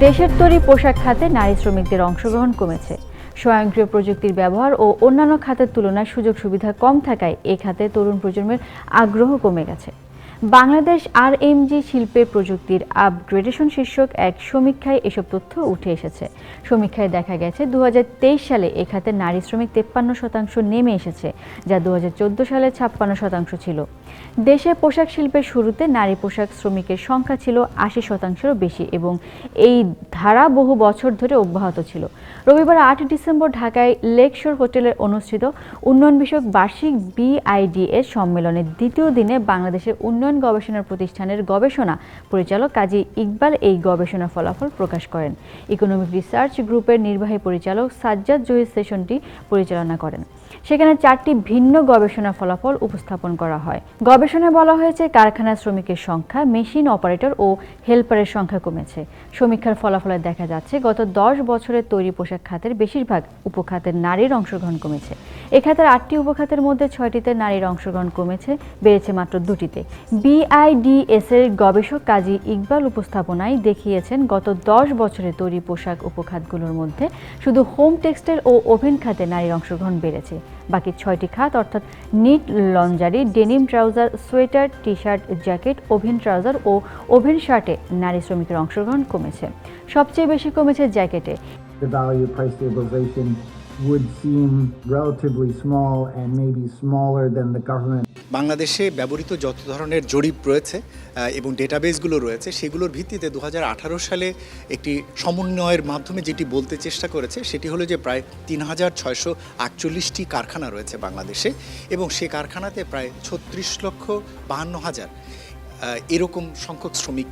দেশের তৈরি পোশাক খাতে নারী শ্রমিকদের অংশগ্রহণ কমেছে। স্বয়ংক্রিয় প্রযুক্তির ব্যবহার ও অন্যান্য খাতের তুলনায় সুযোগ সুবিধা কম থাকায় এই খাতে তরুণ প্রজন্মের আগ্রহ কমে গেছে। বাংলাদেশ আরএমজি শিল্পে প্রযুক্তির আপগ্রেডেশন শীর্ষক এক সমীক্ষায় এসব তথ্য উঠে এসেছে। সমীক্ষায় দেখা গেছে 2023 সালে এ খাতে নারী শ্রমিক 53% নেমে এসেছে, যা 2014 সালে 56% ছিল। দেশে পোশাক শিল্পের শুরুতে নারী পোশাক শ্রমিকের সংখ্যা ছিল 80%-এরও বেশি এবং এই ধারা বহু বছর ধরে অব্যাহত ছিল। রবিবার 8 ডিসেম্বর ঢাকায় লেকশোর হোটেলে অনুষ্ঠিত উন্নয়ন বিষয়ক বার্ষিক BIDS সম্মেলনের দ্বিতীয় দিনে বাংলাদেশের উন্নয়ন গবেষণা প্রতিষ্ঠানের গবেষণা পরিচালক কাজী ইকবাল এই গবেষণা ফলাফল প্রকাশ করেন। ইকোনমিক রিসার্চ গ্রুপের নির্বাহী পরিচালক সাজ্জাদ জহির সেশনটি পরিচালনা করেন। সেখানে 4টি ভিন্ন গবেষণা ফলাফল উপস্থাপন করা হয়। গবেষণায় বলা হয়েছে, কারখানার শ্রমিকের সংখ্যা, মেশিন অপারেটর ও হেল্পারের সংখ্যা কমেছে। সমীক্ষার ফলাফলে দেখা যাচ্ছে, গত 10 বছরের তৈরি পোশাক খাতের বেশিরভাগ উপখাতের নারীর অংশগ্রহণ কমেছে। এ খাতের 8টি উপখাতের মধ্যে 6টিতে নারীর অংশগ্রহণ কমেছে, বেড়েছে মাত্র 2টিতে। BIDS এর গবেষক কাজী ইকবাল উপস্থাপনায় দেখিয়েছেন, গত 10 বছরে তৈরি পোশাক উপখাতগুলোর মধ্যে শুধু হোম টেক্সটাইল ও ওভেন খাতে নারীর অংশগ্রহণ বেড়েছে। বাকি 6টি খাত অর্থাৎ knit, laundry, denim trouser, sweater, T shirt, jacket, woven trouser ও ওভেন শার্টে নারী শ্রমিকের অংশগ্রহণ কমেছে। সবচেয়ে বেশি কমেছে জ্যাকেটে। The value price stabilization would seem relatively small and maybe smaller than the government. বাংলাদেশে ব্যবহৃত যত ধরনের জরিপ রয়েছে এবং ডেটাবেসগুলো রয়েছে, সেগুলোর ভিত্তিতে 2018 সালে একটি সমন্বয়ের মাধ্যমে যেটি বলতে চেষ্টা করেছে সেটি হলো যে প্রায় 3648টি কারখানা রয়েছে বাংলাদেশে এবং সে কারখানাতে প্রায় 36,52,000 এরকম সংখ্যক শ্রমিক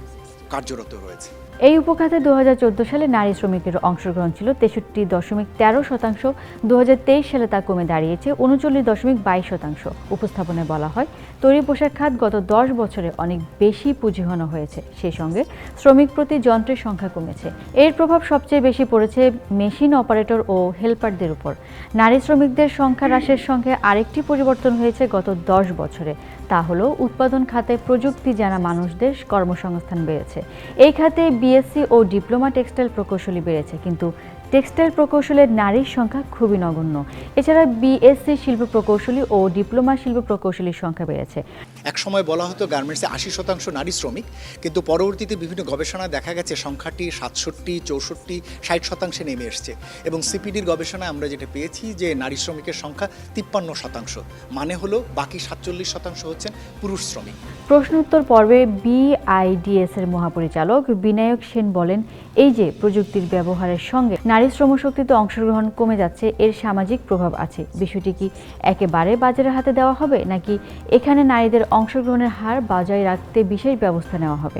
কার্যরত রয়েছে। এই উপখাতে 2014 সালে নারী শ্রমিকের অংশগ্রহণ ছিল 63.13%। 2023 সালে তা কমে দাঁড়িয়েছে 39.22%। উপস্থাপনায় বলা হয়, তৈরি পোশাক খাত গত 10 বছরে অনেক বেশি পুঁজিঘন হয়েছে। সেই সঙ্গে শ্রমিক প্রতি যন্ত্রের সংখ্যা কমেছে। এর প্রভাব সবচেয়ে বেশি পড়েছে মেশিন অপারেটর ও হেল্পারদের উপর। নারী শ্রমিকদের সংখ্যা হ্রাসের সঙ্গে আরেকটি পরিবর্তন হয়েছে গত 10 বছরে। তা হলো উৎপাদন খাতে প্রযুক্তি জানা মানুষদের কর্মসংস্থান বেড়েছে। এই খাতে BSc ও ডিপ্লোমা টেক্সটাইল প্রকৌশলী বেড়েছে, কিন্তু টেক্সটাইল প্রকৌশলের নারীর সংখ্যা খুবই নগণ্য। এছাড়া BSc শিল্প প্রকৌশলী ও ডিপ্লোমা শিল্প প্রকৌশলীর সংখ্যা বেড়েছে। এক সময় বলা হতো গার্মেন্টসে 80% নারী শ্রমিক, কিন্তু পরবর্তীতে বিভিন্ন গবেষণায় দেখা গেছে সংখ্যাটি 67, 64, 60% নেমে এসছে এবং CPDর গবেষণায় আমরা যেটা পেয়েছি যে নারী শ্রমিকের সংখ্যা 53%, মানে হলো বাকি 47% হচ্ছেন পুরুষ শ্রমিক। প্রশ্ন উত্তর পর্বে BIDS এর মহাপরিচালক বিনায়ক সেন বলেন, এই যে প্রযুক্তির ব্যবহারের সঙ্গে নারী শ্রমশক্তিতে অংশগ্রহণ কমে যাচ্ছে, এর সামাজিক প্রভাব আছে। বিষয়টি কি একেবারে বাজারের হাতে দেওয়া হবে, নাকি এখানে নারীদের অংশগ্রহণের হার বজায় রাখতে বিশেষ ব্যবস্থা নেওয়া হবে?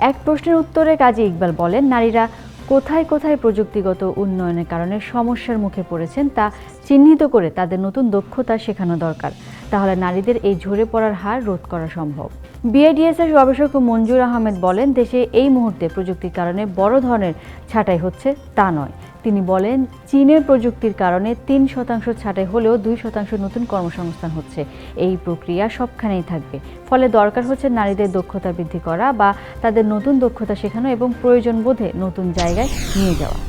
এক প্রশ্নের উত্তরে কাজী ইকবাল বলেন, নারীরা কোথায় কোথায় প্রযুক্তিগত উন্নয়নের কারণে সমস্যার মুখে পড়েছেন তা চিহ্নিত করে তাদের নতুন দক্ষতা শেখানো দরকার। তাহলে নারীদের এই ঝরে পড়ার হার রোধ করা সম্ভব। BIDS এর গবেষক মঞ্জুর আহমেদ বলেন, দেশে এই মুহূর্তে প্রযুক্তির কারণে বড় ধরনের ছাঁটাই হচ্ছে তা নয়। তিনি বলেন, চীনের প্রযুক্তির কারণে 3% ছাঁটাই হলেও 2% নতুন কর্মসংস্থান হচ্ছে। এই প্রক্রিয়া সবখানেই থাকবে। ফলে দরকার হচ্ছে নারীদের দক্ষতা বৃদ্ধি করা বা তাদের নতুন দক্ষতা শেখানো এবং প্রয়োজন বোধে নতুন জায়গায় নিয়ে যাওয়া।